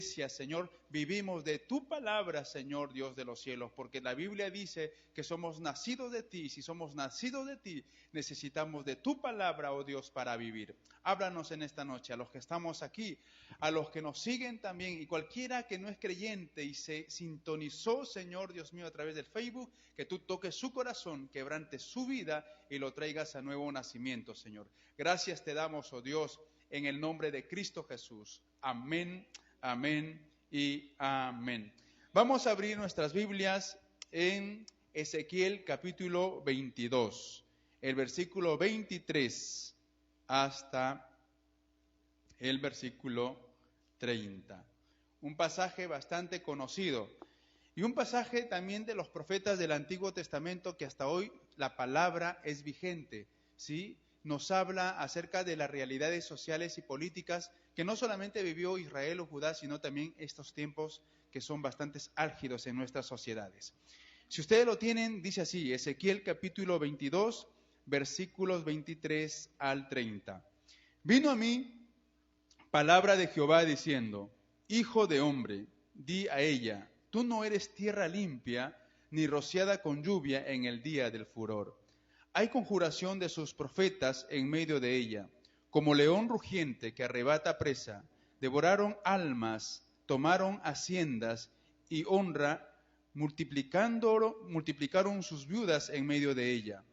Señor, vivimos de tu palabra, Señor Dios de los cielos, porque la Biblia dice que somos nacidos de ti, y si somos nacidos de ti, necesitamos de tu palabra, oh Dios, para vivir. Háblanos en esta noche, a los que estamos aquí, a los que nos siguen también, y cualquiera que no es creyente y se sintonizó, Señor Dios mío, a través del Facebook, que tú toques su corazón, quebrantes su vida y lo traigas a nuevo nacimiento, Señor. Gracias te damos, oh Dios, en el nombre de Cristo Jesús. Amén. Amén y amén. Vamos a abrir nuestras Biblias en Ezequiel capítulo 22, el versículo 23 hasta el versículo 30. Un pasaje bastante conocido y un pasaje también de los profetas del Antiguo Testamento que hasta hoy la palabra es vigente, ¿sí? Nos habla acerca de las realidades sociales y políticas que no solamente vivió Israel o Judá, sino también estos tiempos que son bastante álgidos en nuestras sociedades. Si ustedes lo tienen, dice así, Ezequiel capítulo 22, versículos 23 al 30. Vino a mí palabra de Jehová diciendo, Hijo de hombre, di a ella, tú no eres tierra limpia, ni rociada con lluvia en el día del furor. Hay conjuración de sus profetas en medio de ella. Como león rugiente que arrebata presa, devoraron almas, tomaron haciendas y honra, multiplicaron sus viudas en medio de ella.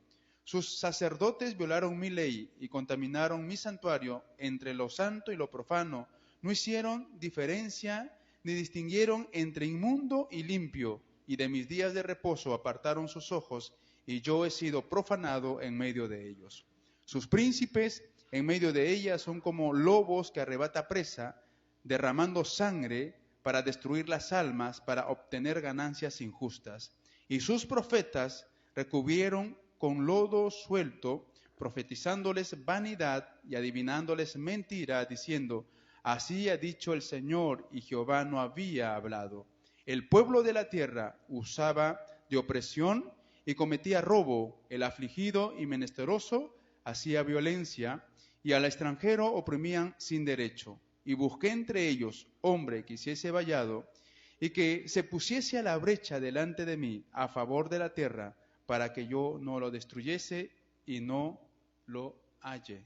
Sus sacerdotes violaron mi ley y contaminaron mi santuario entre lo santo y lo profano. No hicieron diferencia ni distinguieron entre inmundo y limpio, y de mis días de reposo apartaron sus ojos, y yo he sido profanado en medio de ellos. Sus príncipes en medio de ella son como lobos que arrebata presa, derramando sangre para destruir las almas, para obtener ganancias injustas. Y sus profetas recubrieron con lodo suelto, profetizándoles vanidad y adivinándoles mentira, diciendo, así ha dicho el Señor, y Jehová no había hablado. El pueblo de la tierra usaba de opresión y cometía robo, el afligido y menesteroso hacía violencia, y al extranjero oprimían sin derecho. Y busqué entre ellos hombre que hiciese vallado, y que se pusiese a la brecha delante de mí a favor de la tierra, para que yo no lo destruyese y no lo halle.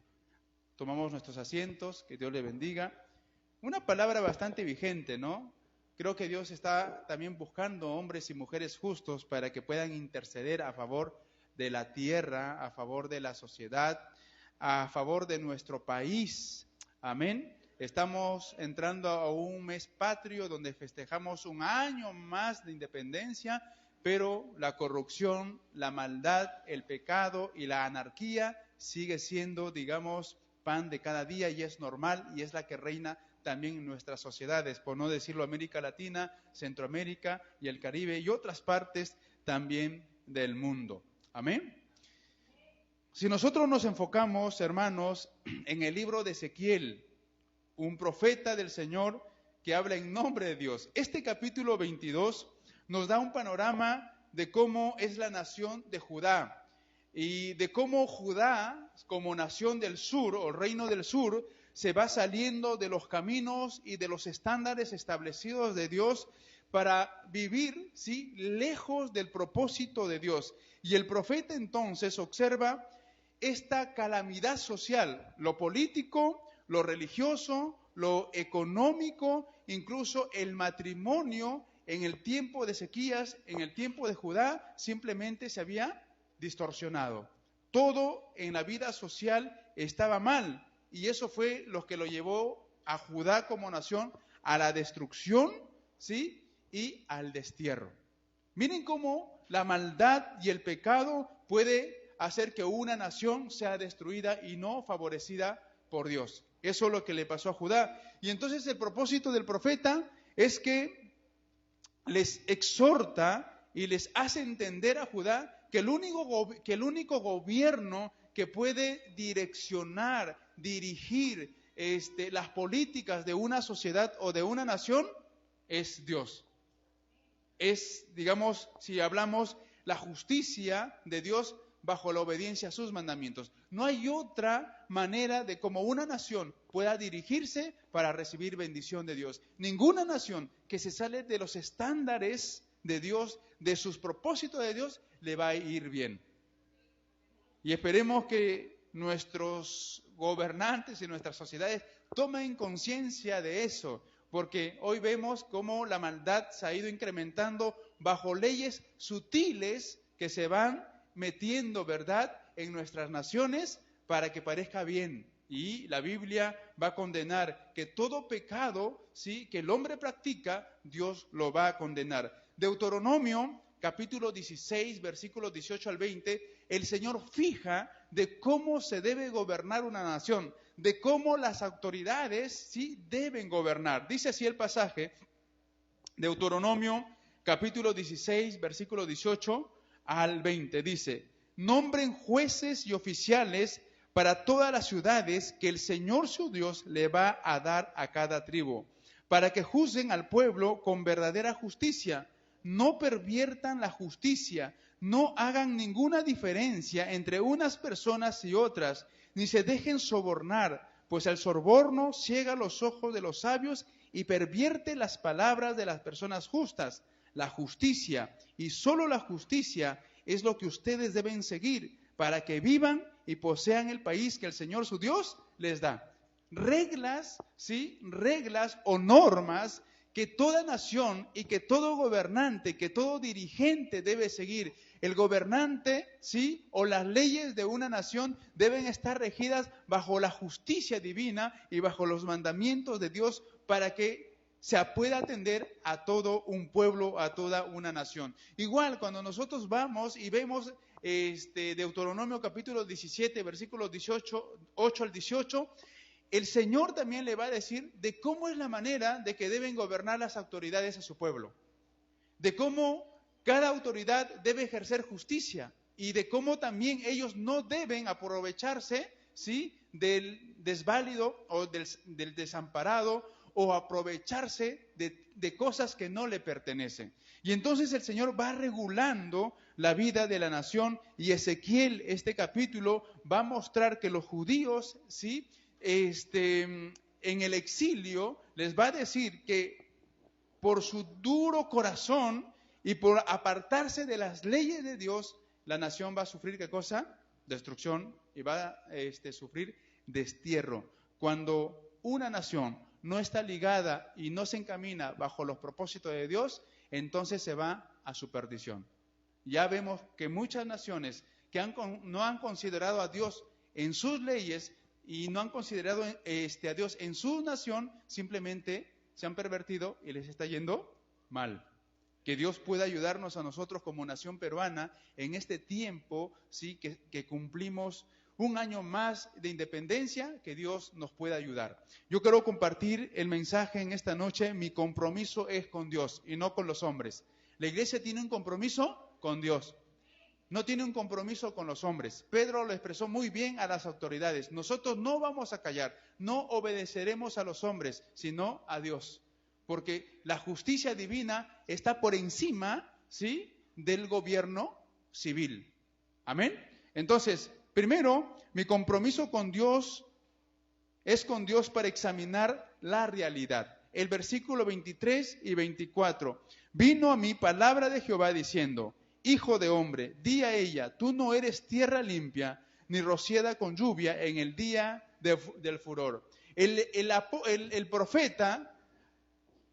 Tomamos nuestros asientos, que Dios le bendiga. Una palabra bastante vigente, ¿no? Creo que Dios está también buscando hombres y mujeres justos para que puedan interceder a favor de la tierra, a favor de la sociedad, a favor de nuestro país. Amén. Estamos entrando a un mes patrio donde festejamos un año más de independencia, pero la corrupción, la maldad, el pecado y la anarquía sigue siendo, digamos, pan de cada día y es normal y es la que reina también en nuestras sociedades, por no decirlo América Latina, Centroamérica y el Caribe y otras partes también del mundo. Amén. Si nosotros nos enfocamos, hermanos, en el libro de Ezequiel, un profeta del Señor que habla en nombre de Dios, este capítulo 22 nos da un panorama de cómo es la nación de Judá y de cómo Judá, como nación del sur o reino del sur, se va saliendo de los caminos y de los estándares establecidos de Dios para vivir, ¿sí?, lejos del propósito de Dios. Y el profeta entonces observa esta calamidad social, lo político, lo religioso, lo económico, incluso el matrimonio en el tiempo de Ezequías, en el tiempo de Judá, simplemente se había distorsionado. Todo en la vida social estaba mal y eso fue lo que lo llevó a Judá como nación a la destrucción, ¿sí?, y al destierro. Miren cómo la maldad y el pecado puede hacer que una nación sea destruida y no favorecida por Dios. Eso es lo que le pasó a Judá. Y entonces el propósito del profeta es que les exhorta y les hace entender a Judá que el único gobierno que puede direccionar, dirigir las políticas de una sociedad o de una nación es Dios. Es, digamos, si hablamos, la justicia de Dios bajo la obediencia a sus mandamientos. No hay otra manera de cómo una nación pueda dirigirse para recibir bendición de Dios. Ninguna nación que se sale de los estándares de Dios, de sus propósitos de Dios, le va a ir bien. Y esperemos que nuestros gobernantes y nuestras sociedades tomen conciencia de eso, porque hoy vemos cómo la maldad se ha ido incrementando bajo leyes sutiles que se van metiendo, ¿verdad?, en nuestras naciones para que parezca bien. Y la Biblia va a condenar que todo pecado, ¿sí?, que el hombre practica, Dios lo va a condenar. Deuteronomio, capítulo 16, versículos 18 al 20, el Señor fija de cómo se debe gobernar una nación, de cómo las autoridades, ¿sí?, deben gobernar. Dice así el pasaje, Deuteronomio, capítulo 16, versículo 18 al 20, dice: nombren jueces y oficiales para todas las ciudades que el Señor su Dios le va a dar a cada tribu, para que juzguen al pueblo con verdadera justicia. No perviertan la justicia, no hagan ninguna diferencia entre unas personas y otras, ni se dejen sobornar, pues el soborno ciega los ojos de los sabios y pervierte las palabras de las personas justas. La justicia, y solo la justicia, es lo que ustedes deben seguir para que vivan y posean el país que el Señor su Dios les da. Reglas, ¿sí?, reglas o normas que toda nación y que todo gobernante, que todo dirigente debe seguir. El gobernante, ¿sí?, o las leyes de una nación deben estar regidas bajo la justicia divina y bajo los mandamientos de Dios para que se pueda atender a todo un pueblo, a toda una nación. Igual, cuando nosotros vamos y vemos Deuteronomio capítulo 17, versículos 8 al 18, el Señor también le va a decir de cómo es la manera de que deben gobernar las autoridades a su pueblo, de cómo cada autoridad debe ejercer justicia y de cómo también ellos no deben aprovecharse, ¿sí?, del desválido o del desamparado, o aprovecharse de cosas que no le pertenecen. Y entonces el Señor va regulando la vida de la nación, y Ezequiel, este capítulo, va a mostrar que los judíos, ¿sí?, en el exilio, les va a decir que por su duro corazón y por apartarse de las leyes de Dios, la nación va a sufrir, ¿qué cosa? Destrucción, y va a sufrir destierro. Cuando una nación no está ligada y no se encamina bajo los propósitos de Dios, entonces se va a su perdición. Ya vemos que muchas naciones que no han considerado a Dios en sus leyes y no han considerado a Dios en su nación, simplemente se han pervertido y les está yendo mal. Que Dios pueda ayudarnos a nosotros como nación peruana en este tiempo, ¿sí?, que cumplimos un año más de independencia, que Dios nos pueda ayudar. Yo quiero compartir el mensaje en esta noche. Mi compromiso es con Dios y no con los hombres. La iglesia tiene un compromiso con Dios, no tiene un compromiso con los hombres. Pedro lo expresó muy bien a las autoridades. Nosotros no vamos a callar, no obedeceremos a los hombres, sino a Dios, porque la justicia divina está por encima, ¿sí?, del gobierno civil. Amén. Entonces, primero, mi compromiso con Dios es con Dios para examinar la realidad. El versículo 23 y 24. Vino a mí palabra de Jehová diciendo: Hijo de hombre, di a ella, tú no eres tierra limpia, ni rociada con lluvia en el día del furor. El profeta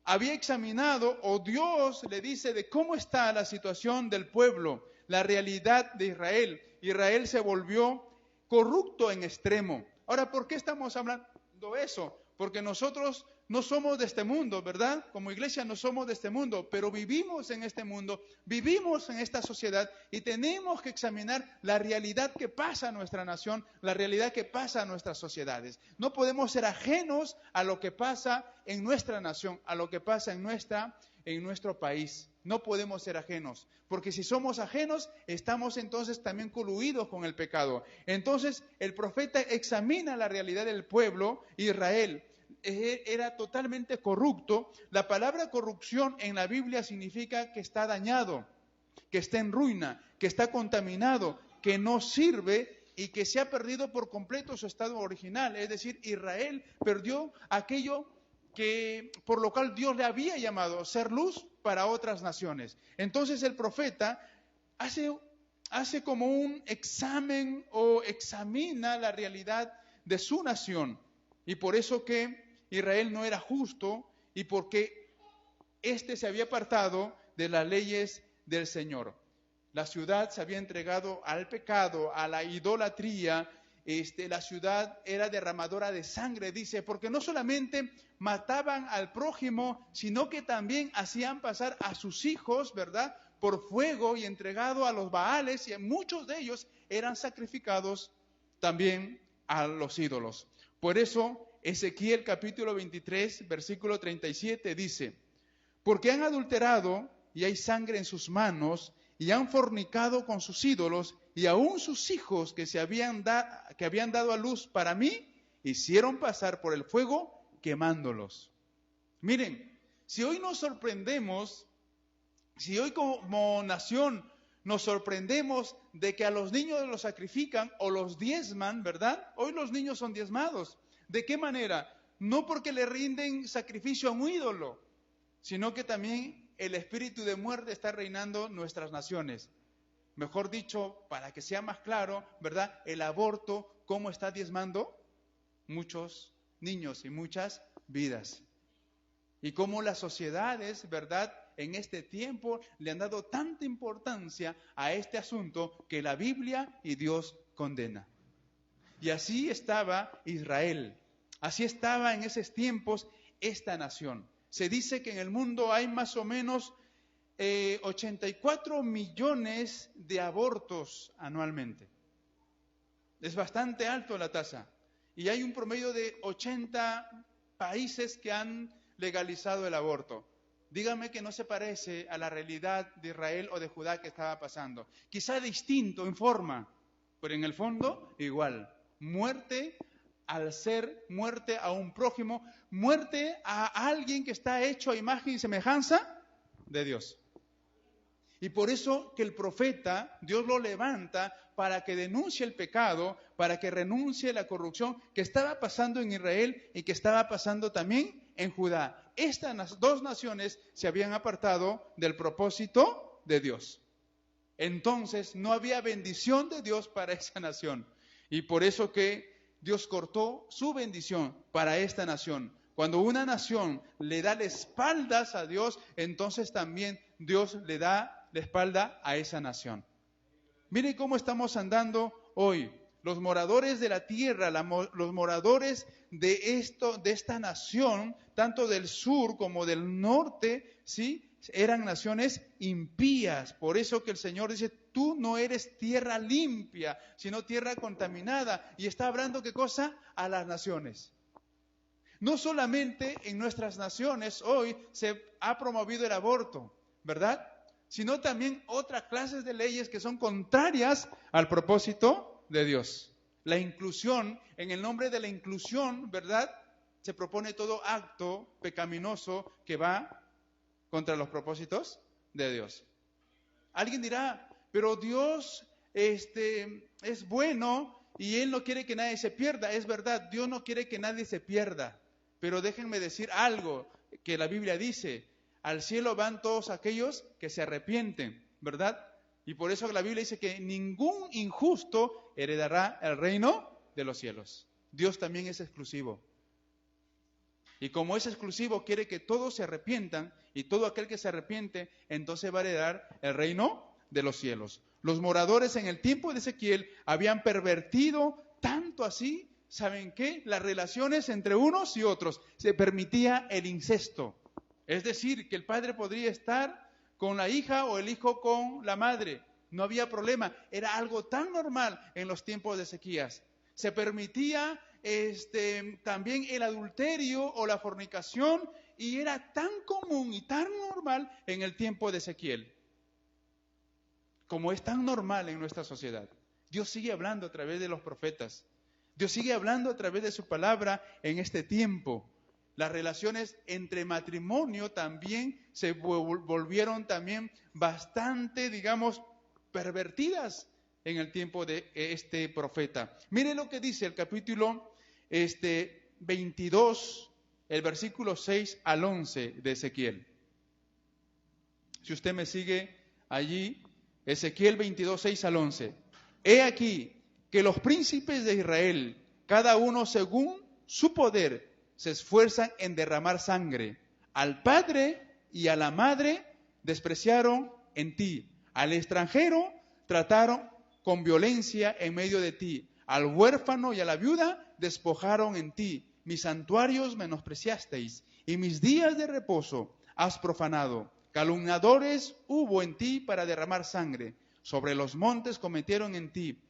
había examinado, o Dios le dice de cómo está la situación del pueblo, la realidad de Israel. Israel se volvió corrupto en extremo. Ahora, ¿por qué estamos hablando eso? Porque nosotros no somos de este mundo, ¿verdad? Como iglesia no somos de este mundo, pero vivimos en este mundo, vivimos en esta sociedad y tenemos que examinar la realidad que pasa en nuestra nación, la realidad que pasa en nuestras sociedades. No podemos ser ajenos a lo que pasa en nuestra nación, a lo que pasa en nuestro país. No podemos ser ajenos, porque si somos ajenos, estamos entonces también coluidos con el pecado. Entonces, el profeta examina la realidad del pueblo. Israel era totalmente corrupto. La palabra corrupción en la Biblia significa que está dañado, que está en ruina, que está contaminado, que no sirve y que se ha perdido por completo su estado original. Es decir, Israel perdió aquello que por lo cual Dios le había llamado, ser luz para otras naciones. Entonces el profeta hace como un examen o examina la realidad de su nación. Y por eso que Israel no era justo y porque éste se había apartado de las leyes del Señor. La ciudad se había entregado al pecado, a la idolatría. La ciudad era derramadora de sangre, dice, porque no solamente mataban al prójimo, sino que también hacían pasar a sus hijos, ¿verdad?, por fuego y entregado a los Baales, y muchos de ellos eran sacrificados también a los ídolos. Por eso, Ezequiel capítulo 23, versículo 37 dice: porque han adulterado y hay sangre en sus manos, y han fornicado con sus ídolos, y aún sus hijos que habían dado a luz para mí, hicieron pasar por el fuego quemándolos. Miren, si hoy nos sorprendemos, si hoy como nación nos sorprendemos de que a los niños los sacrifican o los diezman, ¿verdad? Hoy los niños son diezmados. ¿De qué manera? No porque le rinden sacrificio a un ídolo, sino que también el espíritu de muerte está reinando nuestras naciones. Mejor dicho, para que sea más claro, ¿verdad?, el aborto, ¿cómo está diezmando? Muchos niños y muchas vidas. Y cómo las sociedades, ¿verdad?, en este tiempo le han dado tanta importancia a este asunto que la Biblia y Dios condena. Y así estaba Israel, así estaba en esos tiempos esta nación. Se dice que en el mundo hay más o menos 84 millones de abortos anualmente. Es bastante alto la tasa. Y hay un promedio de 80 países que han legalizado el aborto. Dígame que no se parece a la realidad de Israel o de Judá que estaba pasando. Quizá distinto en forma, pero en el fondo igual. Muerte al ser, muerte a un prójimo, muerte a alguien que está hecho a imagen y semejanza de Dios. Y por eso que el profeta, Dios lo levanta para que denuncie el pecado, para que renuncie la corrupción que estaba pasando en Israel y que estaba pasando también en Judá. Estas dos naciones se habían apartado del propósito de Dios. Entonces no había bendición de Dios para esa nación. Y por eso que Dios cortó su bendición para esta nación. Cuando una nación le da las espaldas a Dios, entonces también Dios le da la espalda a esa nación. Miren cómo estamos andando hoy. Los moradores de la tierra, los moradores de esta nación, tanto del sur como del norte, ¿sí?, eran naciones impías. Por eso que el Señor dice: tú no eres tierra limpia, sino tierra contaminada. Y está hablando, ¿qué cosa? A las naciones. No solamente en nuestras naciones hoy se ha promovido el aborto, ¿verdad?, sino también otras clases de leyes que son contrarias al propósito de Dios. La inclusión, en el nombre de la inclusión, ¿verdad?, se propone todo acto pecaminoso que va contra los propósitos de Dios. Alguien dirá: pero Dios es bueno y Él no quiere que nadie se pierda. Es verdad, Dios no quiere que nadie se pierda. Pero déjenme decir algo que la Biblia dice: al cielo van todos aquellos que se arrepienten, ¿verdad? Y por eso la Biblia dice que ningún injusto heredará el reino de los cielos. Dios también es exclusivo. Y como es exclusivo, quiere que todos se arrepientan, y todo aquel que se arrepiente, entonces va a heredar el reino de los cielos. Los moradores en el tiempo de Ezequiel habían pervertido tanto así, ¿saben qué? Las relaciones entre unos y otros. Se permitía el incesto. Es decir, que el padre podría estar con la hija o el hijo con la madre. No había problema. Era algo tan normal en los tiempos de Ezequías. Se permitía también el adulterio o la fornicación, y era tan común y tan normal en el tiempo de Ezequiel, como es tan normal en nuestra sociedad. Dios sigue hablando a través de los profetas. Dios sigue hablando a través de su palabra en este tiempo. Las relaciones entre matrimonio también se volvieron también bastante, digamos, pervertidas. en el tiempo de este profeta. Mire lo que dice el capítulo 22, el versículo 6 al 11 de Ezequiel. Si usted me sigue allí, Ezequiel 22, 6 al 11. He aquí que los príncipes de Israel, cada uno según su poder, se esfuerzan en derramar sangre. Al padre y a la madre despreciaron en ti. Al extranjero trataron con violencia en medio de ti. Al huérfano y a la viuda despojaron en ti. Mis santuarios menospreciasteis y mis días de reposo has profanado. Calumniadores hubo en ti para derramar sangre. Sobre los montes comieron en ti,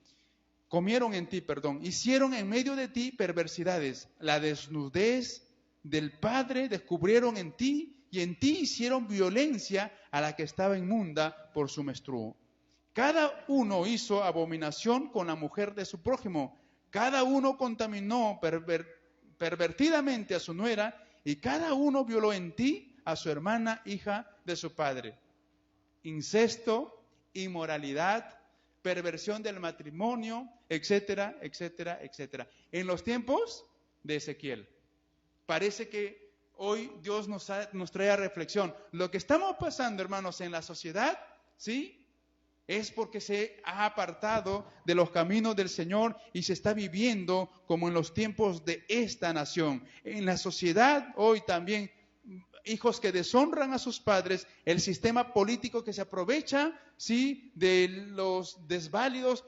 hicieron en medio de ti perversidades. La desnudez del padre descubrieron en ti, y en ti hicieron violencia a la que estaba inmunda por su menstruo. Cada uno hizo abominación con la mujer de su prójimo. Cada uno contaminó pervertidamente a su nuera, y cada uno violó en ti a su hermana, hija de su padre. Incesto, inmoralidad, perversión del matrimonio, etcétera, etcétera, etcétera. En los tiempos de Ezequiel. Parece que hoy Dios nos trae a reflexión. Lo que estamos pasando, hermanos, en la sociedad, ¿sí?, es porque se ha apartado de los caminos del Señor y se está viviendo como en los tiempos de esta nación. En la sociedad hoy también, hijos que deshonran a sus padres, el sistema político que se aprovecha, ¿sí?, de los desválidos,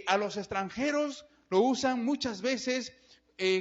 a los extranjeros lo usan muchas veces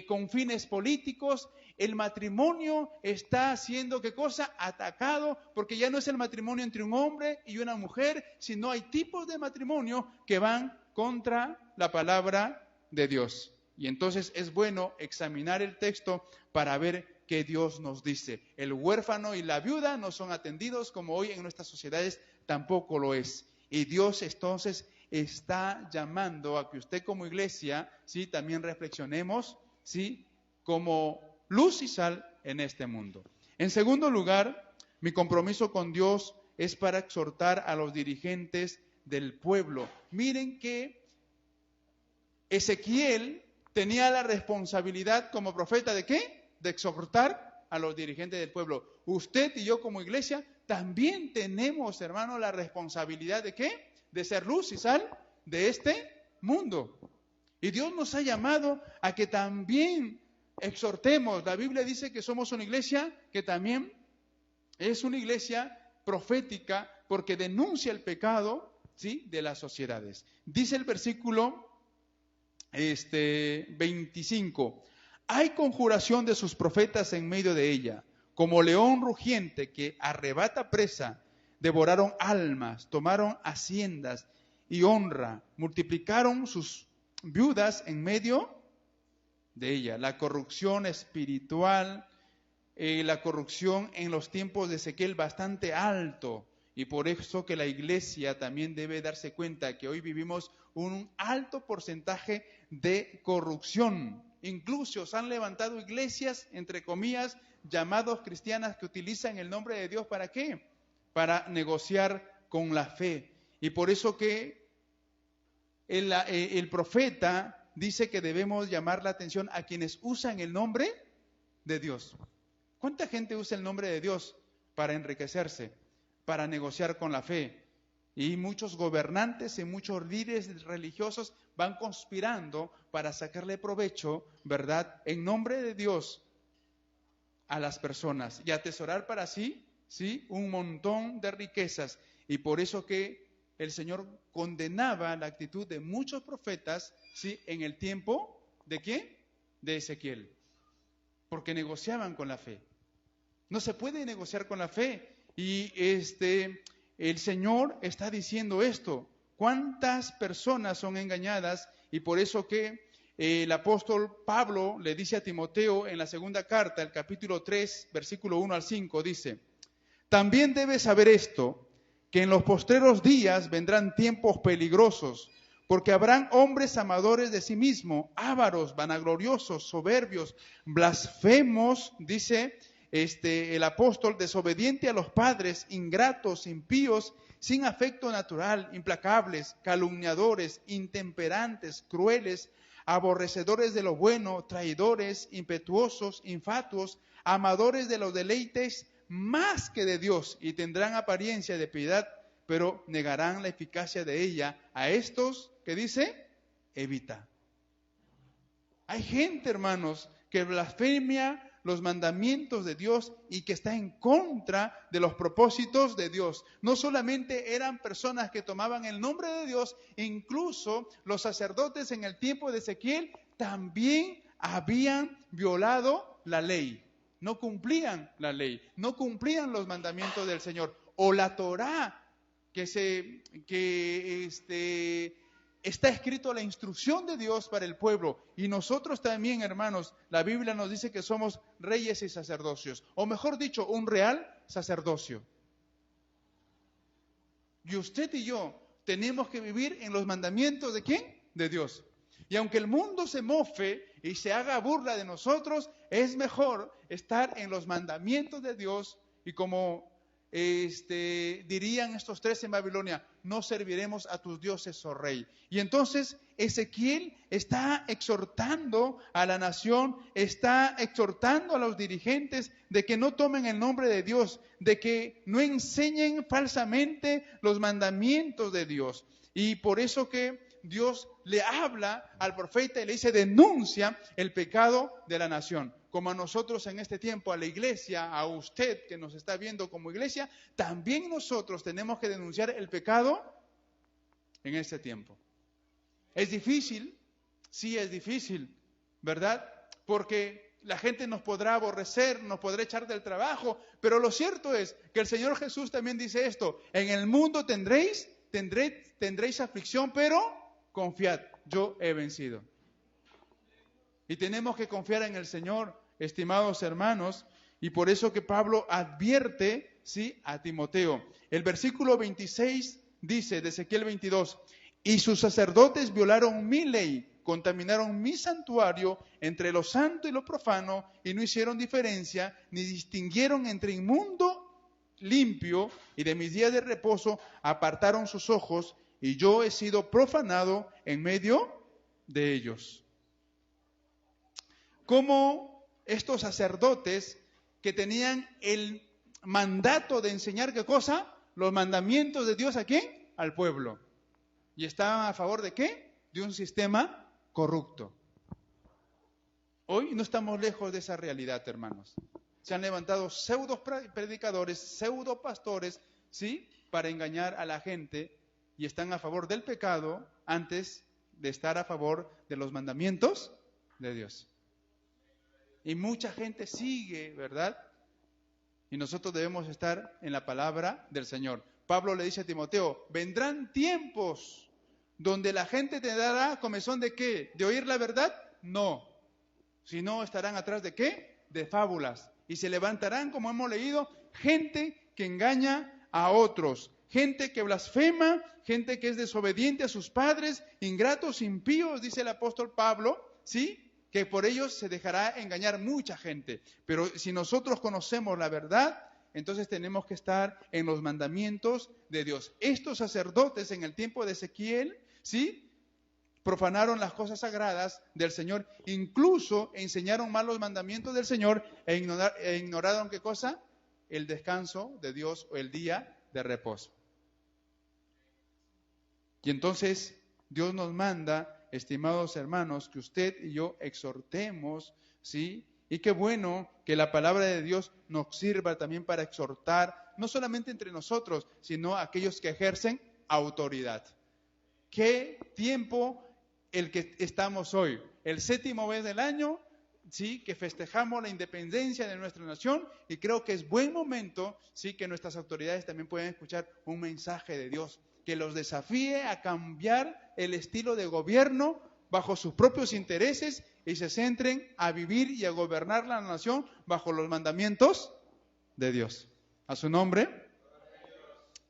con fines políticos. El matrimonio está siendo, ¿qué cosa?, atacado, porque ya no es el matrimonio entre un hombre y una mujer, sino hay tipos de matrimonio que van contra la palabra de Dios. Y entonces es bueno examinar el texto para ver qué Dios nos dice. El huérfano y la viuda no son atendidos, como hoy en nuestras sociedades tampoco lo es. Y Dios entonces está llamando a que usted como iglesia, ¿sí?, también reflexionemos, ¿sí?, como luz y sal en este mundo. En segundo lugar, mi compromiso con Dios es para exhortar a los dirigentes del pueblo. Miren que Ezequiel tenía la responsabilidad como profeta ¿de qué? De exhortar a los dirigentes del pueblo. Usted y yo como iglesia también tenemos, hermano, la responsabilidad ¿de qué? De ser luz y sal de este mundo. Y Dios nos ha llamado a que también exhortemos. La Biblia dice que somos una iglesia que también es una iglesia profética porque denuncia el pecado, ¿sí?, de las sociedades. Dice el versículo 25: hay conjuración de sus profetas en medio de ella, como león rugiente que arrebata presa. Devoraron almas, tomaron haciendas y honra, multiplicaron sus viudas en medio de ella. La corrupción espiritual, la corrupción en los tiempos de Ezequiel bastante alto, y por eso que la iglesia también debe darse cuenta que hoy vivimos un alto porcentaje de corrupción. Incluso se han levantado iglesias, entre comillas, llamados cristianas, que utilizan el nombre de Dios ¿para qué? Para negociar con la fe. Y por eso que el profeta dice que debemos llamar la atención a quienes usan el nombre de Dios. ¿Cuánta gente usa el nombre de Dios para enriquecerse, para negociar con la fe? Y muchos gobernantes y muchos líderes religiosos van conspirando para sacarle provecho, ¿verdad?, en nombre de Dios a las personas y atesorar para sí, ¿sí?, un montón de riquezas. Y por eso que el Señor condenaba la actitud de muchos profetas, ¿sí?, en el tiempo ¿de quién? De Ezequiel, porque negociaban con la fe. No se puede negociar con la fe. Y el Señor está diciendo esto. ¿Cuántas personas son engañadas? Y por eso que el apóstol Pablo le dice a Timoteo en la segunda carta, el capítulo 3, versículo 1 al 5, dice: también debes saber esto, que en los postreros días vendrán tiempos peligrosos, porque habrán hombres amadores de sí mismos, ávaros, vanagloriosos, soberbios, blasfemos, dice, el apóstol, desobediente a los padres, ingratos, impíos, sin afecto natural, implacables, calumniadores, intemperantes, crueles, aborrecedores de lo bueno, traidores, impetuosos, infatuos, amadores de los deleites más que de Dios, y tendrán apariencia de piedad, pero negarán la eficacia de ella. A estos, ¿qué dice? Evita. Hay gente, hermanos, que blasfemia los mandamientos de Dios y que está en contra de los propósitos de Dios. No solamente eran personas que tomaban el nombre de Dios, incluso los sacerdotes en el tiempo de Ezequiel también habían violado la ley. No cumplían la ley, no cumplían los mandamientos del Señor. O la Torá, está escrito la instrucción de Dios para el pueblo. Y nosotros también, hermanos, la Biblia nos dice que somos reyes y sacerdocios. O mejor dicho, un real sacerdocio. Y usted y yo tenemos que vivir en los mandamientos ¿de quién? De Dios. Y aunque el mundo se mofe y se haga burla de nosotros, es mejor estar en los mandamientos de Dios. Y como dirían estos tres en Babilonia, no serviremos a tus dioses, oh rey. Y entonces Ezequiel está exhortando a la nación, está exhortando a los dirigentes de que no tomen el nombre de Dios, de que no enseñen falsamente los mandamientos de Dios. Y por eso que Dios le habla al profeta y le dice, denuncia el pecado de la nación. Como a nosotros en este tiempo, a la iglesia, a usted que nos está viendo como iglesia, también nosotros tenemos que denunciar el pecado en este tiempo. ¿Es difícil? Sí, es difícil, ¿verdad? Porque la gente nos podrá aborrecer, nos podrá echar del trabajo, pero lo cierto es que el Señor Jesús también dice esto, en el mundo tendréis aflicción, pero confiad, yo he vencido. Y tenemos que confiar en el Señor, estimados hermanos, y por eso que Pablo advierte, ¿sí?, a Timoteo. El versículo 26 dice, de Ezequiel 22, y sus sacerdotes violaron mi ley, contaminaron mi santuario entre lo santo y lo profano, y no hicieron diferencia, ni distinguieron entre inmundo limpio, y de mis días de reposo apartaron sus ojos, y yo he sido profanado en medio de ellos. Como estos sacerdotes que tenían el mandato de enseñar, ¿qué cosa? Los mandamientos de Dios, ¿a quién? Al pueblo. ¿Y estaban a favor de qué? De un sistema corrupto. Hoy no estamos lejos de esa realidad, hermanos. Se han levantado pseudo predicadores, pseudo pastores, ¿sí?, para engañar a la gente, y están a favor del pecado antes de estar a favor de los mandamientos de Dios. Y mucha gente sigue, ¿verdad? Y nosotros debemos estar en la palabra del Señor. Pablo le dice a Timoteo, vendrán tiempos donde la gente te dará comezón de ¿qué? ¿De oír la verdad? No. Si no, estarán atrás de ¿qué? De fábulas. Y se levantarán, como hemos leído, gente que engaña a otros, gente que blasfema, gente que es desobediente a sus padres, ingratos, impíos, dice el apóstol Pablo, ¿sí?, que por ellos se dejará engañar mucha gente. Pero si nosotros conocemos la verdad, entonces tenemos que estar en los mandamientos de Dios. Estos sacerdotes en el tiempo de Ezequiel, ¿sí?, profanaron las cosas sagradas del Señor, incluso enseñaron mal los mandamientos del Señor e ignoraron ¿qué cosa? El descanso de Dios o el día de reposo. Y entonces Dios nos manda, estimados hermanos, que usted y yo exhortemos, ¿sí? Y qué bueno que la palabra de Dios nos sirva también para exhortar, no solamente entre nosotros, sino a aquellos que ejercen autoridad. ¿Qué tiempo el que estamos hoy? El 7º mes del año, ¿sí?, que festejamos la independencia de nuestra nación, y creo que es buen momento, ¿sí?, que nuestras autoridades también puedan escuchar un mensaje de Dios que los desafíe a cambiar el estilo de gobierno bajo sus propios intereses y se centren a vivir y a gobernar la nación bajo los mandamientos de Dios. ¿A su nombre?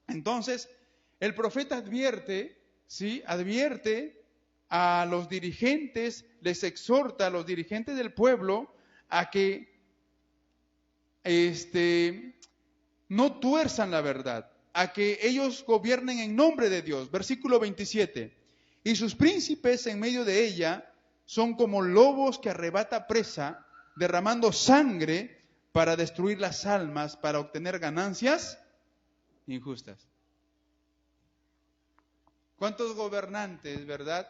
Entonces, el profeta advierte, ¿sí?, advierte a los dirigentes, les exhorta a los dirigentes del pueblo a que no tuerzan la verdad, a que ellos gobiernen en nombre de Dios. Versículo 27. Y sus príncipes en medio de ella son como lobos que arrebata presa, derramando sangre para destruir las almas, para obtener ganancias injustas. ¿Cuántos gobernantes, verdad,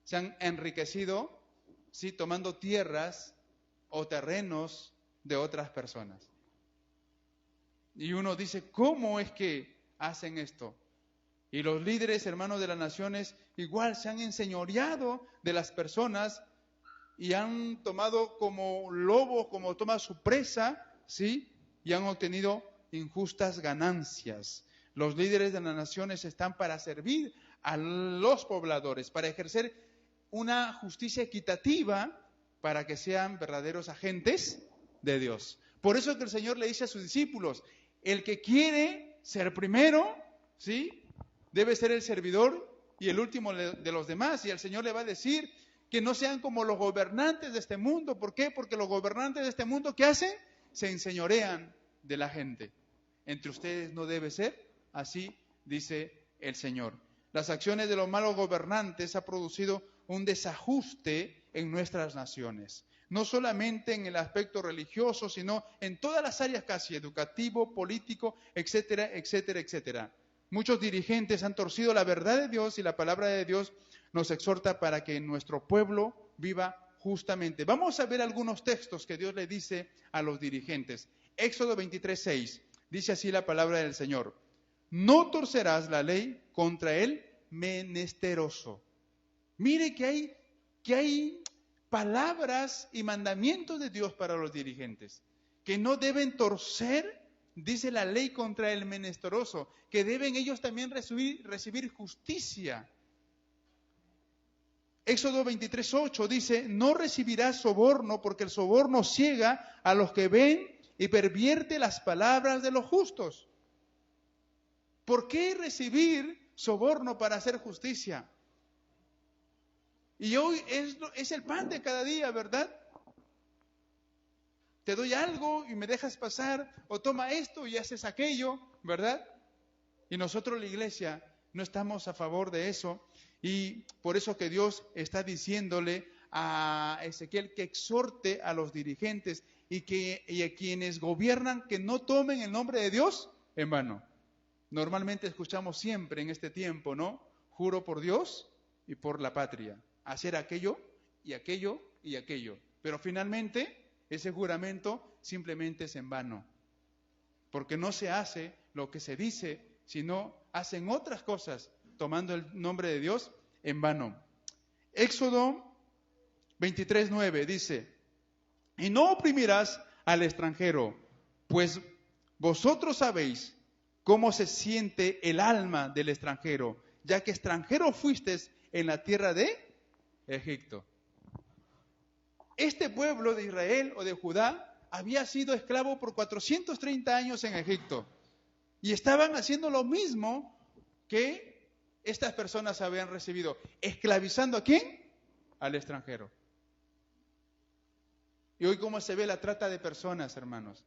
se han enriquecido, sí, tomando tierras o terrenos de otras personas? Y uno dice, ¿cómo es que hacen esto? Y los líderes, hermanos de las naciones, igual se han enseñoreado de las personas y han tomado como lobo, como toma su presa, ¿sí? Y han obtenido injustas ganancias. Los líderes de las naciones están para servir a los pobladores, para ejercer una justicia equitativa, para que sean verdaderos agentes de Dios. Por eso es que el Señor le dice a sus discípulos, el que quiere ser primero, ¿sí?, debe ser el servidor y el último de los demás. Y el Señor le va a decir que no sean como los gobernantes de este mundo. ¿Por qué? Porque los gobernantes de este mundo, ¿qué hacen? Se enseñorean de la gente. Entre ustedes no debe ser así, dice el Señor. Las acciones de los malos gobernantes han producido un desajuste en nuestras naciones. No solamente en el aspecto religioso, sino en todas las áreas casi, educativo, político, etcétera, etcétera, etcétera. Muchos dirigentes han torcido la verdad de Dios y la palabra de Dios nos exhorta para que nuestro pueblo viva justamente. Vamos a ver algunos textos que Dios le dice a los dirigentes. Éxodo 23:6, dice así la palabra del Señor. No torcerás la ley contra el menesteroso. Mire que hay palabras y mandamientos de Dios para los dirigentes, que no deben torcer, dice la ley, contra el menesteroso, que deben ellos también recibir justicia. Éxodo 23:8 dice, no recibirás soborno, porque el soborno ciega a los que ven y pervierte las palabras de los justos. ¿Por qué recibir soborno para hacer justicia? Y hoy es el pan de cada día, ¿verdad? Te doy algo y me dejas pasar, o toma esto y haces aquello, ¿verdad? Y nosotros, la iglesia, no estamos a favor de eso, y por eso que Dios está diciéndole a Ezequiel que exhorte a los dirigentes y a quienes gobiernan que no tomen el nombre de Dios en vano. Normalmente escuchamos siempre en este tiempo, ¿no? Juro por Dios y por la patria, hacer aquello y aquello y aquello. Pero finalmente ese juramento simplemente es en vano, porque no se hace lo que se dice, sino hacen otras cosas tomando el nombre de Dios en vano. Éxodo 23:9 dice, y no oprimirás al extranjero, pues vosotros sabéis cómo se siente el alma del extranjero, ya que extranjero fuisteis en la tierra de Egipto. Este pueblo de Israel o de Judá había sido esclavo por 430 años en Egipto y estaban haciendo lo mismo que estas personas habían recibido. ¿Esclavizando a quién? Al extranjero. Y hoy cómo se ve la trata de personas, hermanos,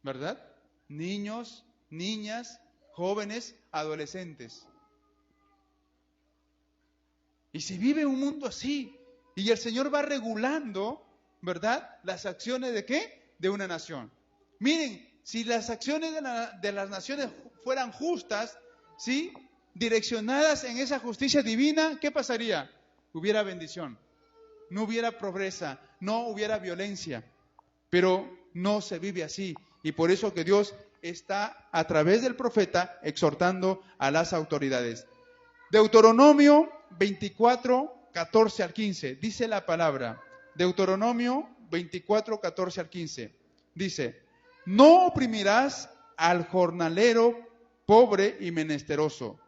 ¿verdad? Niños, niñas, jóvenes, adolescentes. Y se vive un mundo así. Y el Señor va regulando, ¿verdad?, las acciones ¿de qué? De una nación. Miren, si las acciones de las naciones fueran justas, ¿sí?, direccionadas en esa justicia divina, ¿qué pasaría? Hubiera bendición, no hubiera pobreza, no hubiera violencia. Pero no se vive así. Y por eso que Dios está a través del profeta exhortando a las autoridades. Deuteronomio 24, 14 al 15, dice la palabra. Deuteronomio 24, 14 al 15, dice, no oprimirás al jornalero pobre y menesteroso,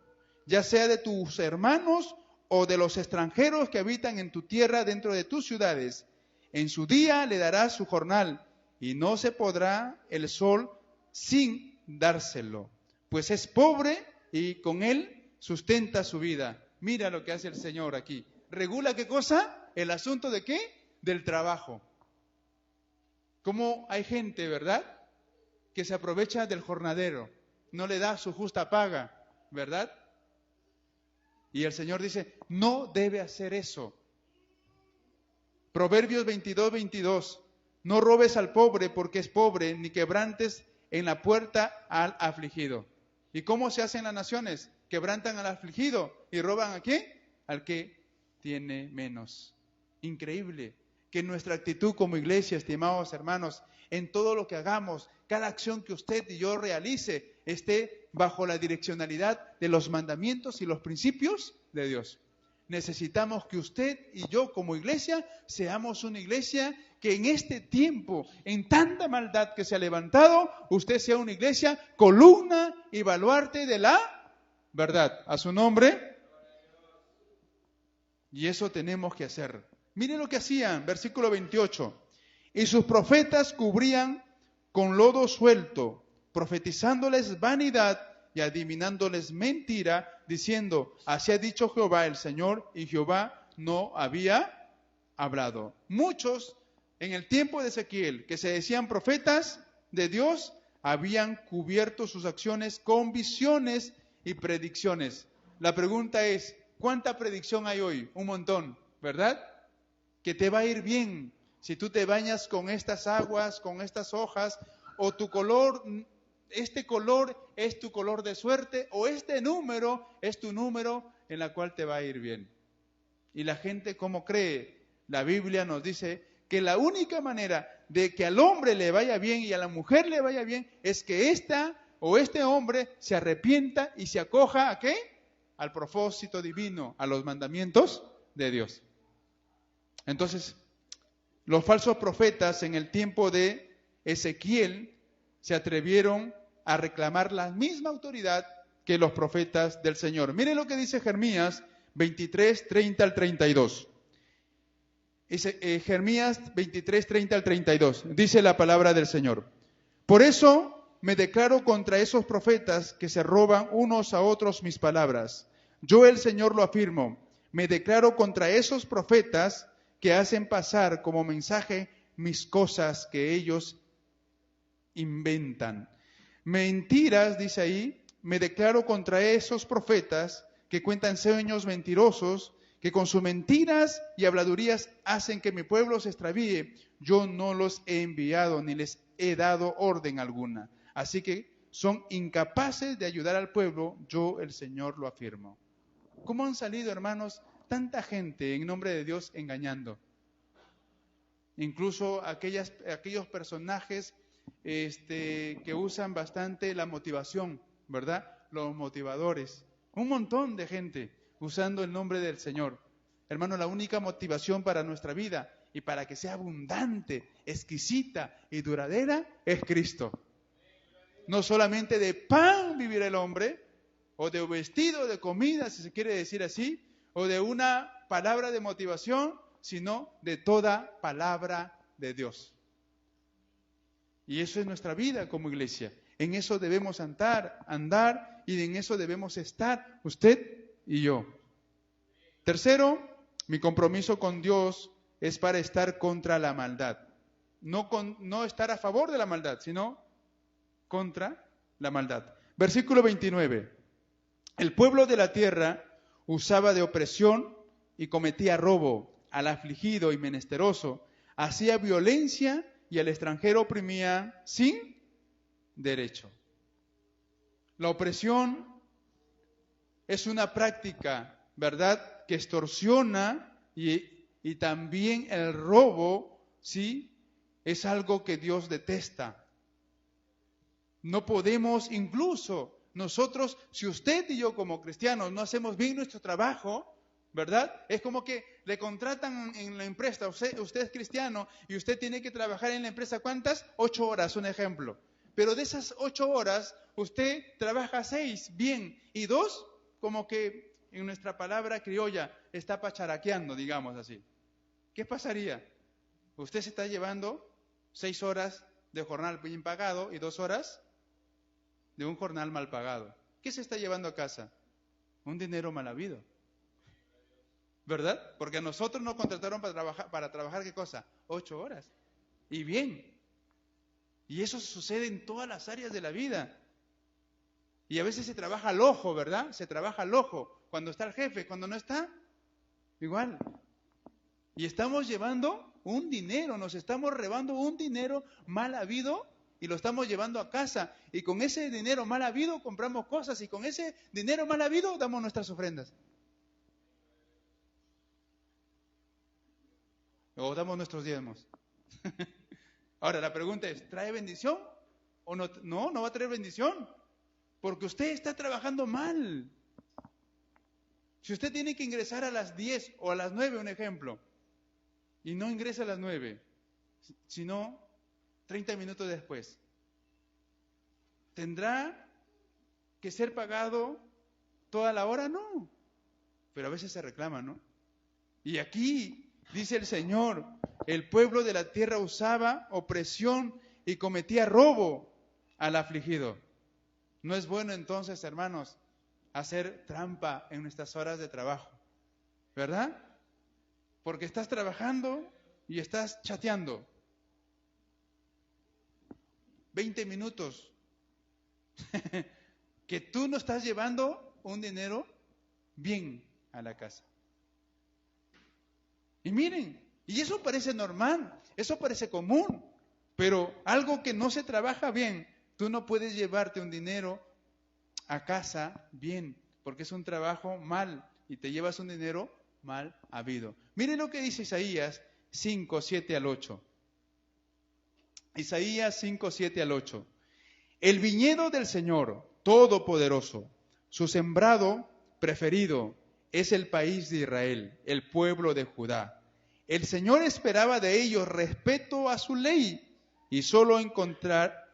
ya sea de tus hermanos o de los extranjeros que habitan en tu tierra dentro de tus ciudades. En su día le darás su jornal, y no se podrá el sol sin dárselo, pues es pobre y con él sustenta su vida. Mira lo que hace el Señor aquí. ¿Regula qué cosa? El asunto de qué? Del trabajo. Cómo hay gente, ¿verdad?, que se aprovecha del jornadero, no le da su justa paga, ¿verdad? Y el Señor dice, no debe hacer eso. Proverbios 22:22, no robes al pobre porque es pobre, ni quebrantes en la puerta al afligido. ¿Y cómo se hacen las naciones? Quebrantan al afligido y roban ¿a quién? Al que tiene menos. Increíble que nuestra actitud como iglesia, estimados hermanos, en todo lo que hagamos, cada acción que usted y yo realice, esté bajo la direccionalidad de los mandamientos y los principios de Dios. Necesitamos que usted y yo como iglesia seamos una iglesia que en este tiempo, en tanta maldad que se ha levantado, usted sea una iglesia columna y baluarte de la verdad. A su nombre. Y eso tenemos que hacer. Mire lo que hacían, versículo 28. Y sus profetas cubrían con lodo suelto, profetizándoles vanidad y adivinándoles mentira, diciendo, así ha dicho Jehová el Señor, y Jehová no había hablado. Muchos en el tiempo de Ezequiel, que se decían profetas de Dios, habían cubierto sus acciones con visiones y predicciones. La pregunta es, ¿cuánta predicción hay hoy? Un montón, ¿verdad? Que te va a ir bien si tú te bañas con estas aguas, con estas hojas, o tu color, este color es tu color de suerte, o este número es tu número en la cual te va a ir bien. Y la gente, ¿cómo cree? La Biblia nos dice que la única manera de que al hombre le vaya bien y a la mujer le vaya bien es que esta o este hombre se arrepienta y se acoja ¿a qué? Al propósito divino, a los mandamientos de Dios. Entonces, los falsos profetas en el tiempo de Ezequiel se atrevieron a reclamar la misma autoridad que los profetas del Señor. Miren lo que dice Jeremías 23, 30 al 32. Jeremías 23, 30 al 32. Dice la palabra del Señor. Por eso me declaro contra esos profetas que se roban unos a otros mis palabras. Yo el Señor lo afirmo. Me declaro contra esos profetas que hacen pasar como mensaje mis cosas que ellos inventan. Mentiras, dice ahí, me declaro contra esos profetas que cuentan sueños mentirosos, que con sus mentiras y habladurías hacen que mi pueblo se extravíe. Yo no los he enviado ni les he dado orden alguna. Así que son incapaces de ayudar al pueblo, yo el Señor lo afirmo. ¿Cómo han salido, hermanos, tanta gente en nombre de Dios engañando? Incluso aquellos personajes que usan bastante la motivación, ¿verdad? Los motivadores. Un montón de gente usando el nombre del Señor. Hermano, la única motivación para nuestra vida y para que sea abundante, exquisita y duradera es Cristo. No solamente de pan vivirá el hombre, o de vestido, de comida, si se quiere decir así, o de una palabra de motivación, sino de toda palabra de Dios. Y eso es nuestra vida como iglesia. En eso debemos andar y en eso debemos estar usted y yo. Tercero, mi compromiso con Dios es para estar contra la maldad. No estar a favor de la maldad, sino contra la maldad. Versículo 29. El pueblo de la tierra usaba de opresión y cometía robo al afligido y menesteroso, hacía violencia y al extranjero oprimía sin derecho. La opresión es una práctica, ¿verdad?, que extorsiona y también el robo, ¿sí?, es algo que Dios detesta. No podemos, incluso nosotros, si usted y yo como cristianos no hacemos bien nuestro trabajo, ¿verdad? Es como que le contratan en la empresa, usted es cristiano y usted tiene que trabajar en la empresa, ¿cuántas? 8 horas, un ejemplo. Pero de esas 8 horas, usted trabaja 6, bien, y 2, como que en nuestra palabra criolla, está pacharaqueando, digamos así. ¿Qué pasaría? Usted se está llevando 6 horas de jornal bien pagado y 2 horas de un jornal mal pagado. ¿Qué se está llevando a casa? Un dinero mal habido. ¿Verdad? Porque a nosotros nos contrataron para trabajar, ¿qué cosa? 8 horas. Y bien. Y eso sucede en todas las áreas de la vida. Y a veces se trabaja al ojo, ¿verdad? Se trabaja al ojo. Cuando está el jefe, cuando no está, igual. Y estamos llevando un dinero, nos estamos robando un dinero mal habido y lo estamos llevando a casa. Y con ese dinero mal habido compramos cosas y con ese dinero mal habido damos nuestras ofrendas. O damos nuestros diezmos. Ahora, la pregunta es, ¿trae bendición o no? No, no va a traer bendición, porque usted está trabajando mal. Si usted tiene que ingresar a las 10 o a las 9, un ejemplo, y no ingresa a las 9, sino 30 minutos después, ¿tendrá que ser pagado toda la hora? No, pero a veces se reclama, ¿no? Y aquí dice el Señor, el pueblo de la tierra usaba opresión y cometía robo al afligido. No es bueno entonces, hermanos, hacer trampa en nuestras horas de trabajo, ¿verdad? Porque estás trabajando y estás chateando. 20 minutos. Que tú no estás llevando un dinero bien a la casa. Y miren, y eso parece normal, eso parece común, pero algo que no se trabaja bien, tú no puedes llevarte un dinero a casa bien, porque es un trabajo mal y te llevas un dinero mal habido. Miren lo que dice Isaías 5, 7 al 8. Isaías 5, 7 al 8. El viñedo del Señor Todopoderoso, su sembrado preferido, es el país de Israel, el pueblo de Judá. El Señor esperaba de ellos respeto a su ley y solo encuentra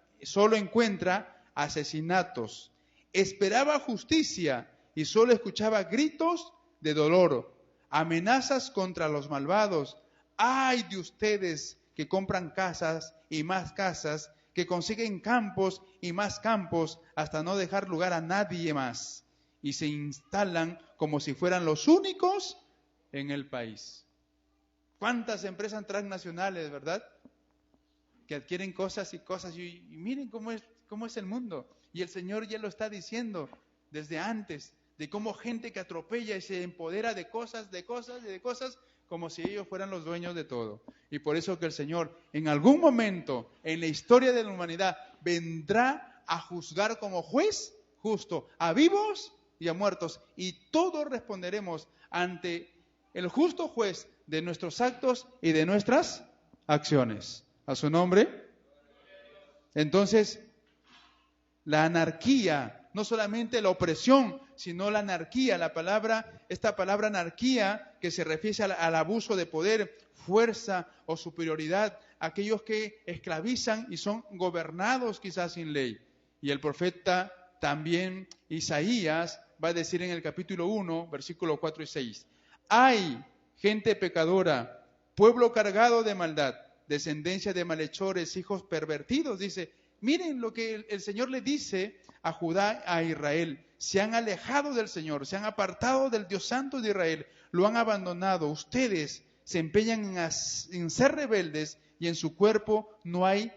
asesinatos. Esperaba justicia y solo escuchaba gritos de dolor, amenazas contra los malvados. ¡Ay de ustedes que compran casas y más casas, que consiguen campos y más campos hasta no dejar lugar a nadie más! Y se instalan como si fueran los únicos en el país. ¿Cuántas empresas transnacionales, verdad? Que adquieren cosas y cosas. Y miren cómo es el mundo. Y el Señor ya lo está diciendo desde antes, de cómo gente que atropella y se empodera de cosas, como si ellos fueran los dueños de todo. Y por eso que el Señor en algún momento en la historia de la humanidad vendrá a juzgar como juez justo a vivos y a muertos. Y todos responderemos ante el justo juez de nuestros actos y de nuestras acciones. A su nombre. Entonces, la anarquía, no solamente la opresión, sino la anarquía, esta palabra anarquía que se refiere al abuso de poder, fuerza o superioridad, aquellos que esclavizan y son gobernados quizás sin ley. Y el profeta también, Isaías, va a decir en el capítulo 1, versículos 4 y 6, ¡ay, gente pecadora, pueblo cargado de maldad, descendencia de malhechores, hijos pervertidos! Dice, miren lo que el Señor le dice a Judá, a Israel. Se han alejado del Señor, se han apartado del Dios Santo de Israel, lo han abandonado. Ustedes se empeñan en ser rebeldes y en su cuerpo no hay,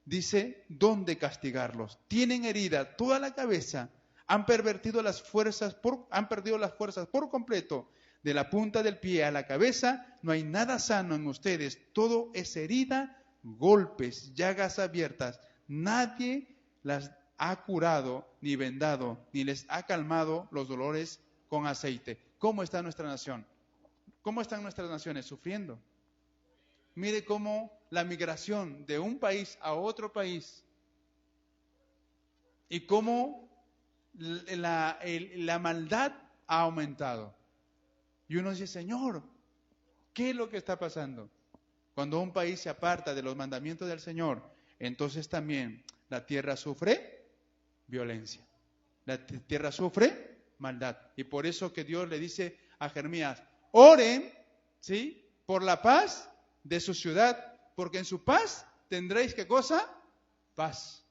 dice, dónde castigarlos. Tienen herida toda la cabeza, han perdido las fuerzas por completo. De la punta del pie a la cabeza no hay nada sano en ustedes. Todo es herida, golpes, llagas abiertas. Nadie las ha curado, ni vendado, ni les ha calmado los dolores con aceite. ¿Cómo está nuestra nación? ¿Cómo están nuestras naciones? Sufriendo. Mire cómo la migración de un país a otro país y cómo la maldad ha aumentado. Y uno dice, Señor, ¿qué es lo que está pasando? Cuando un país se aparta de los mandamientos del Señor, entonces también la tierra sufre violencia. La tierra sufre maldad. Y por eso que Dios le dice a Jeremías, oren, ¿sí?, por la paz de su ciudad, porque en su paz tendréis, ¿qué cosa? Paz.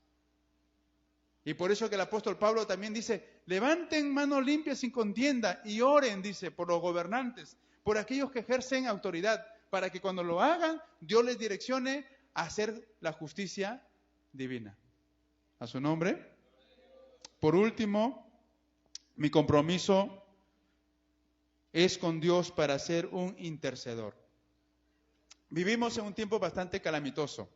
Y por eso que el apóstol Pablo también dice, levanten manos limpias sin contienda y oren, dice, por los gobernantes, por aquellos que ejercen autoridad, para que cuando lo hagan, Dios les direccione a hacer la justicia divina. A su nombre. Por último, mi compromiso es con Dios para ser un intercedor. Vivimos en un tiempo bastante calamitoso,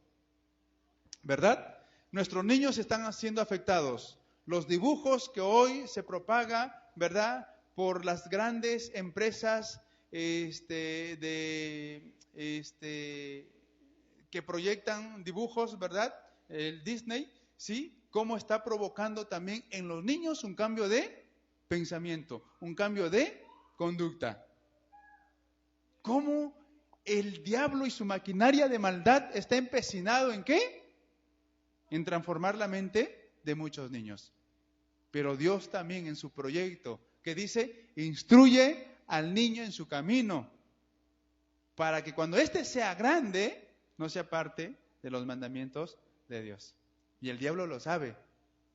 ¿verdad? Nuestros niños están siendo afectados. Los dibujos que hoy se propaga, ¿verdad?, por las grandes empresas que proyectan dibujos, ¿verdad? El Disney, ¿sí? Cómo está provocando también en los niños un cambio de pensamiento, un cambio de conducta. ¿Cómo el diablo y su maquinaria de maldad está empecinado en qué? En transformar la mente de muchos niños. Pero Dios también en su proyecto, que dice, instruye al niño en su camino, para que cuando éste sea grande, no sea parte de los mandamientos de Dios. Y el diablo lo sabe,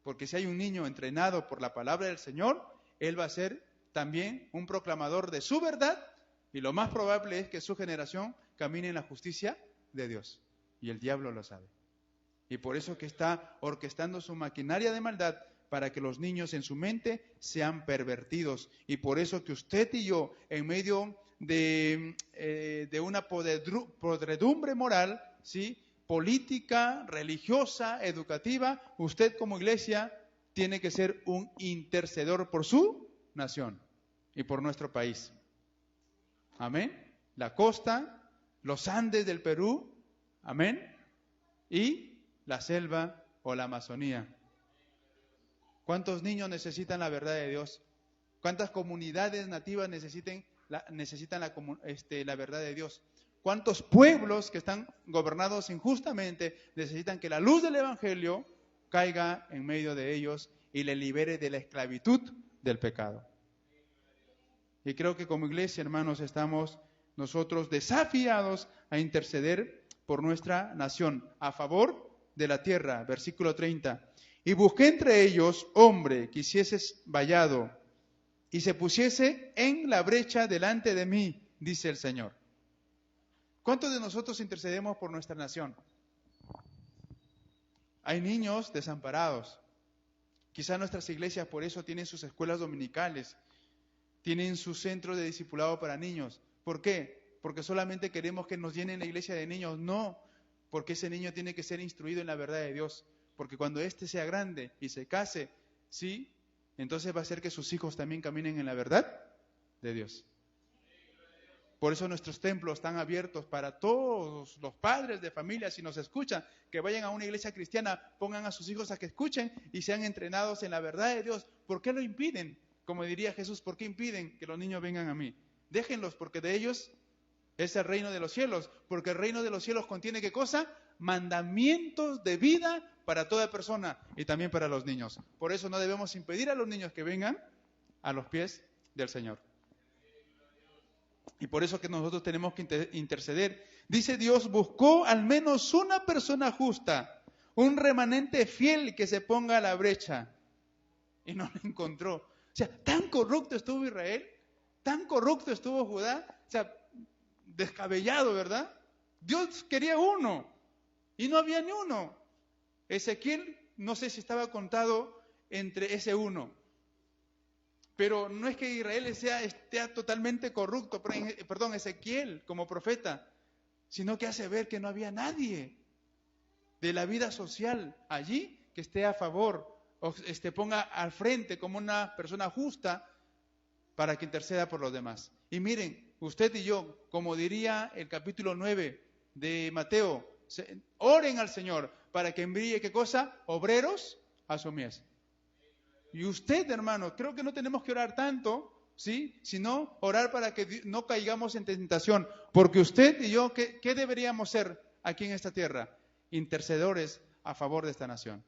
porque si hay un niño entrenado por la palabra del Señor, él va a ser también un proclamador de su verdad, y lo más probable es que su generación camine en la justicia de Dios. Y el diablo lo sabe. Y por eso que está orquestando su maquinaria de maldad para que los niños en su mente sean pervertidos. Y por eso que usted y yo, en medio de una podredumbre moral, ¿sí?, política, religiosa, educativa, usted como iglesia tiene que ser un intercedor por su nación y por nuestro país. Amén. La costa, los Andes del Perú, amén, y la selva o la Amazonía. ¿Cuántos niños necesitan la verdad de Dios? ¿Cuántas comunidades nativas necesitan la verdad de Dios? ¿Cuántos pueblos que están gobernados injustamente necesitan que la luz del Evangelio caiga en medio de ellos y le libere de la esclavitud del pecado? Y creo que como iglesia, hermanos, estamos nosotros desafiados a interceder por nuestra nación, a favor de la tierra. Versículo 30. Y busqué entre ellos hombre que hiciese vallado y se pusiese en la brecha delante de mí, dice el Señor. ¿Cuántos de nosotros intercedemos por nuestra nación? Hay niños desamparados. Quizás nuestras iglesias por eso tienen sus escuelas dominicales, tienen su centro de discipulado para niños. ¿Por qué? Porque solamente queremos que nos llenen la iglesia de niños. No, porque ese niño tiene que ser instruido en la verdad de Dios. Porque cuando éste sea grande y se case, ¿sí?, entonces va a hacer que sus hijos también caminen en la verdad de Dios. Por eso nuestros templos están abiertos para todos los padres de familia, si nos escuchan, que vayan a una iglesia cristiana, pongan a sus hijos a que escuchen y sean entrenados en la verdad de Dios. ¿Por qué lo impiden? Como diría Jesús, ¿por qué impiden que los niños vengan a mí? Déjenlos, porque de ellos es el reino de los cielos, porque el reino de los cielos contiene ¿qué cosa? Mandamientos de vida para toda persona y también para los niños. Por eso no debemos impedir a los niños que vengan a los pies del Señor. Y por eso que nosotros tenemos que interceder. Dice Dios, buscó al menos una persona justa, un remanente fiel que se ponga a la brecha. Y no lo encontró. O sea, tan corrupto estuvo Israel, tan corrupto estuvo Judá, o sea, descabellado, ¿verdad? Dios quería uno y no había ni uno. Ezequiel, no sé si estaba contado entre ese uno. Pero no es que Israel esté totalmente corrupto, Ezequiel como profeta, sino que hace ver que no había nadie de la vida social allí que esté a favor o ponga al frente como una persona justa para que interceda por los demás. Y miren, usted y yo, como diría el capítulo 9 de Mateo, oren al Señor para que envíe, ¿qué cosa? Obreros a su mies. Y usted, hermano, creo que no tenemos que orar tanto, ¿sí?, sino orar para que no caigamos en tentación. Porque usted y yo, ¿qué deberíamos ser aquí en esta tierra? Intercedores a favor de esta nación.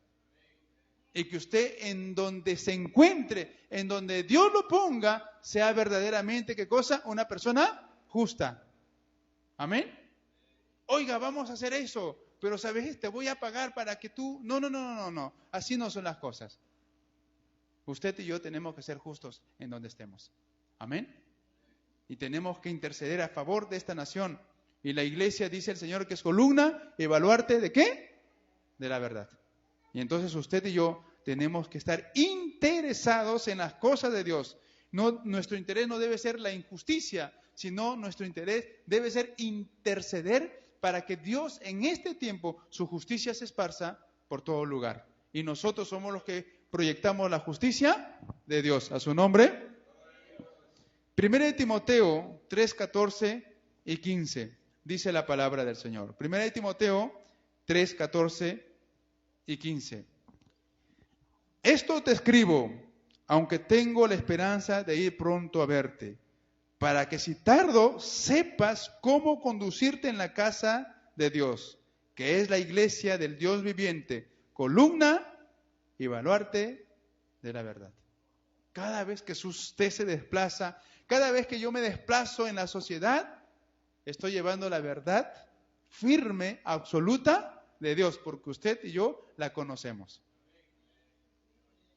Y que usted, en donde se encuentre, en donde Dios lo ponga, sea verdaderamente, ¿qué cosa? Una persona justa. ¿Amén? Oiga, vamos a hacer eso, pero ¿sabes? Te voy a pagar para que tú... No. Así no son las cosas. Usted y yo tenemos que ser justos en donde estemos. Amén. Y tenemos que interceder a favor de esta nación. Y la iglesia, dice el Señor, que es columna y baluarte ¿de qué? De la verdad. Y entonces usted y yo tenemos que estar interesados en las cosas de Dios. No, nuestro interés no debe ser la injusticia, sino nuestro interés debe ser interceder para que Dios en este tiempo, su justicia se esparza por todo lugar. Y nosotros somos los que proyectamos la justicia de Dios. A su nombre. 1 Timoteo 3, 14 y 15. Dice la palabra del Señor. 1 Timoteo 3, 14 y 15. Esto te escribo, aunque tengo la esperanza de ir pronto a verte, para que si tardo sepas cómo conducirte en la casa de Dios, que es la iglesia del Dios viviente, columna y baluarte de la verdad. Cada vez que usted se desplaza, cada vez que yo me desplazo en la sociedad, estoy llevando la verdad firme, absoluta de Dios, porque usted y yo la conocemos.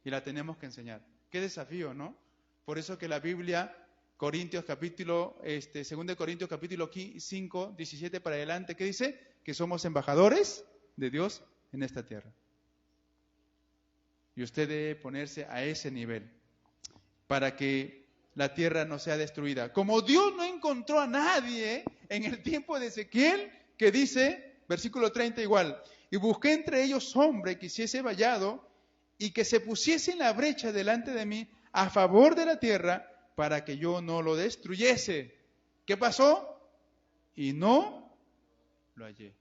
Y la tenemos que enseñar. Qué desafío, ¿no? Por eso que la Biblia, 2 Corintios capítulo 5, 17 para adelante, ¿qué dice? Que somos embajadores de Dios en esta tierra. Y usted debe ponerse a ese nivel para que la tierra no sea destruida. Como Dios no encontró a nadie en el tiempo de Ezequiel, que dice, versículo 30 igual, y busqué entre ellos hombre que hiciese vallado y que se pusiese en la brecha delante de mí a favor de la tierra para que yo no lo destruyese. ¿Qué pasó? Y no lo hallé.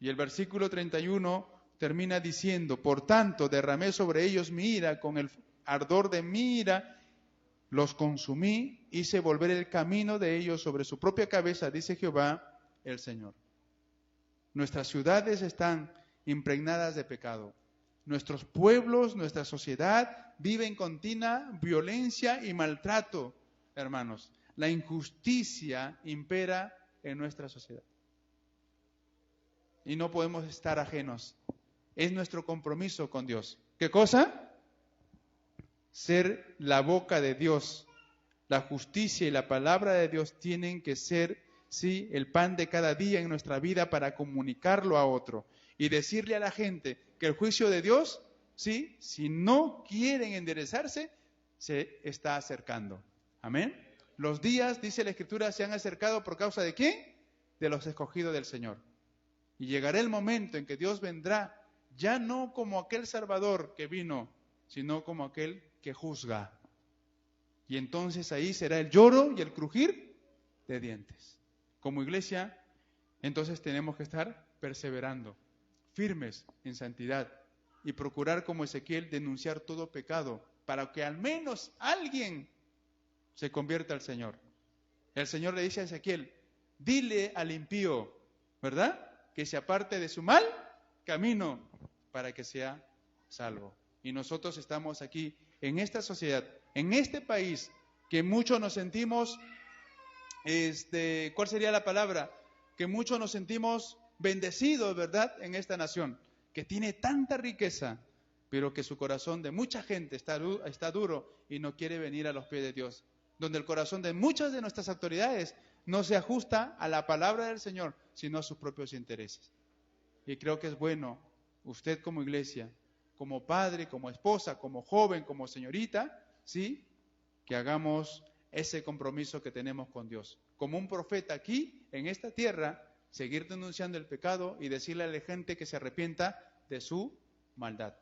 Y el versículo 31 termina diciendo, por tanto derramé sobre ellos mi ira, con el ardor de mi ira los consumí, hice volver el camino de ellos sobre su propia cabeza, dice Jehová el Señor. Nuestras ciudades están impregnadas de pecado. Nuestros pueblos, nuestra sociedad vive en continua violencia y maltrato, hermanos. La injusticia impera en nuestra sociedad. Y no podemos estar ajenos. Es nuestro compromiso con Dios. ¿Qué cosa? Ser la boca de Dios. La justicia y la palabra de Dios tienen que ser, sí, el pan de cada día en nuestra vida para comunicarlo a otro. Y decirle a la gente que el juicio de Dios, sí, si no quieren enderezarse, se está acercando. Amén. Los días, dice la Escritura, se han acercado por causa de ¿quién? De los escogidos del Señor. Y llegará el momento en que Dios vendrá, ya no como aquel Salvador que vino, sino como aquel que juzga. Y entonces ahí será el lloro y el crujir de dientes. Como iglesia, entonces tenemos que estar perseverando, firmes en santidad y procurar como Ezequiel denunciar todo pecado para que al menos alguien se convierta al Señor. El Señor le dice a Ezequiel, dile al impío, ¿verdad? Que se aparte de su mal camino para que sea salvo. Y nosotros estamos aquí en esta sociedad, en este país, que muchos nos sentimos, ¿cuál sería la palabra? Que muchos nos sentimos bendecidos, ¿verdad? En esta nación, que tiene tanta riqueza, pero que su corazón de mucha gente está duro y no quiere venir a los pies de Dios. Donde el corazón de muchas de nuestras autoridades no se ajusta a la palabra del Señor, sino a sus propios intereses. Y creo que es bueno, usted como iglesia, como padre, como esposa, como joven, como señorita, ¿sí? Que hagamos ese compromiso que tenemos con Dios. Como un profeta aquí, en esta tierra, seguir denunciando el pecado y decirle a la gente que se arrepienta de su maldad.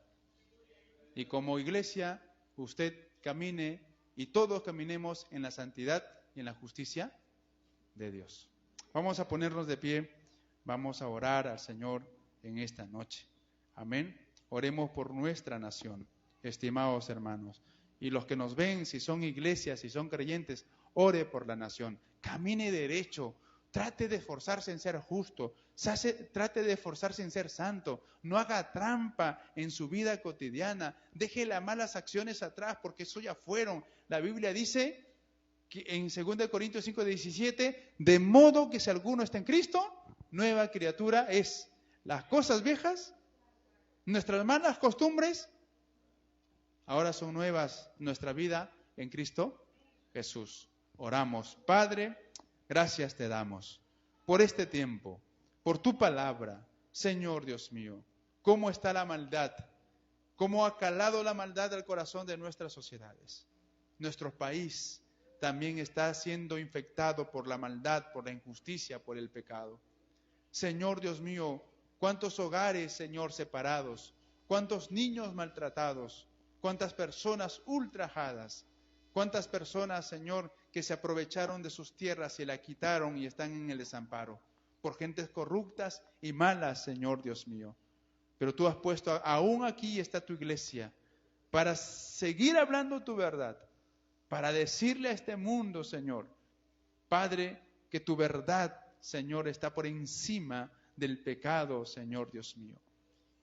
Y como iglesia, usted camine y todos caminemos en la santidad y en la justicia de Dios. Vamos a ponernos de pie, vamos a orar al Señor en esta noche. Amén. Oremos por nuestra nación, estimados hermanos. Y los que nos ven, si son iglesias, si son creyentes, ore por la nación. Camine derecho, trate de esforzarse en ser justo, trate de esforzarse en ser santo. No haga trampa en su vida cotidiana. Deje las malas acciones atrás porque eso ya fueron. La Biblia dice que en 2 Corintios 5, 17, de modo que si alguno está en Cristo, nueva criatura es. Las cosas viejas, nuestras malas costumbres, ahora son nuevas. Nuestra vida en Cristo Jesús. Oramos. Padre, gracias te damos por este tiempo, por tu palabra, Señor Dios mío. cómo está la maldad, cómo ha calado la maldad al corazón de nuestras sociedades. Nuestro país también está siendo infectado por la maldad, por la injusticia, por el pecado. Señor Dios mío, cuántos hogares, Señor, separados, cuántos niños maltratados, cuántas personas ultrajadas, cuántas personas, Señor, que se aprovecharon de sus tierras y la quitaron y están en el desamparo, por gentes corruptas y malas, Señor Dios mío. Pero tú has puesto, aún aquí está tu iglesia, para seguir hablando tu verdad, para decirle a este mundo, Señor, Padre, que tu verdad, Señor, está por encima del pecado, Señor Dios mío.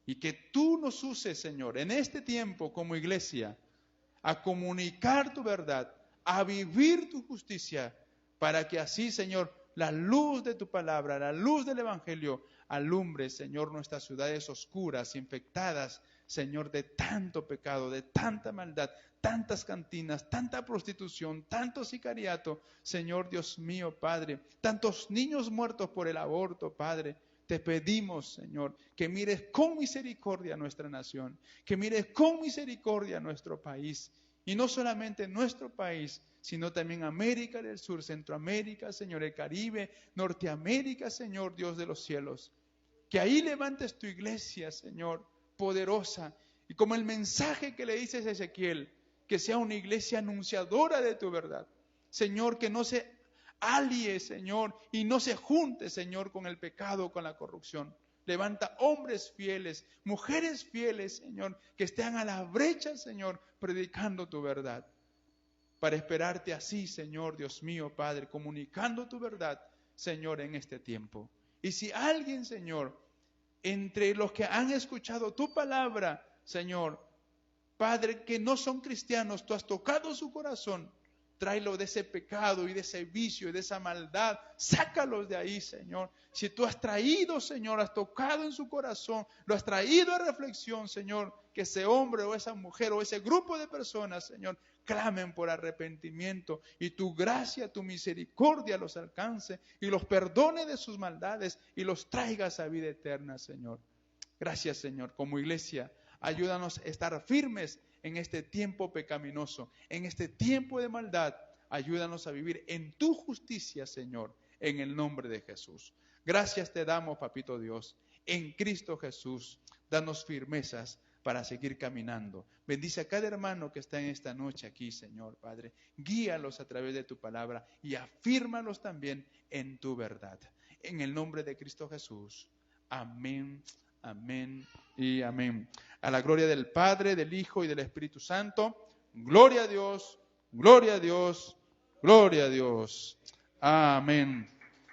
Y que tú nos uses, Señor, en este tiempo como iglesia, a comunicar tu verdad, a vivir tu justicia, para que así, Señor, la luz de tu palabra, la luz del Evangelio, alumbre, Señor, nuestras ciudades oscuras, infectadas, Señor, de tanto pecado, de tanta maldad, tantas cantinas, tanta prostitución, tanto sicariato, Señor Dios mío, Padre, tantos niños muertos por el aborto, Padre. Te pedimos, Señor, que mires con misericordia a nuestra nación, que mires con misericordia a nuestro país. Y no solamente nuestro país, sino también América del Sur, Centroamérica, Señor, el Caribe, Norteamérica, Señor, Dios de los cielos. Que ahí levantes tu iglesia, Señor, poderosa. Y como el mensaje que le dices a Ezequiel, que sea una iglesia anunciadora de tu verdad. Señor, que no se alie, Señor, y no se junte, Señor, con el pecado, con la corrupción. Levanta hombres fieles, mujeres fieles, Señor, que estén a la brecha, Señor, predicando tu verdad. Para esperarte así, Señor, Dios mío, Padre, comunicando tu verdad, Señor, en este tiempo. Y si alguien, Señor, entre los que han escuchado tu palabra, Señor, Padre, que no son cristianos, tú has tocado su corazón, tráelo de ese pecado y de ese vicio y de esa maldad. Sácalos de ahí, Señor. Si tú has traído, Señor, has tocado en su corazón, lo has traído a reflexión, Señor, que ese hombre o esa mujer o ese grupo de personas, Señor, clamen por arrepentimiento y tu gracia, tu misericordia los alcance y los perdone de sus maldades y los traigas a vida eterna, Señor. Gracias, Señor. Como iglesia, ayúdanos a estar firmes en este tiempo pecaminoso, en este tiempo de maldad. Ayúdanos a vivir en tu justicia, Señor, en el nombre de Jesús. Gracias te damos, Papito Dios, en Cristo Jesús. Danos firmezas para seguir caminando. Bendice a cada hermano que está en esta noche aquí, Señor, Padre. Guíalos a través de tu palabra y afírmalos también en tu verdad. En el nombre de Cristo Jesús. Amén. Amén y amén. A la gloria del Padre, del Hijo y del Espíritu Santo. Gloria a Dios, gloria a Dios, gloria a Dios. Amén.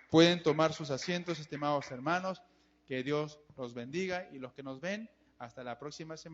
Pueden tomar sus asientos, estimados hermanos. Que Dios los bendiga y los que nos ven, hasta la próxima semana.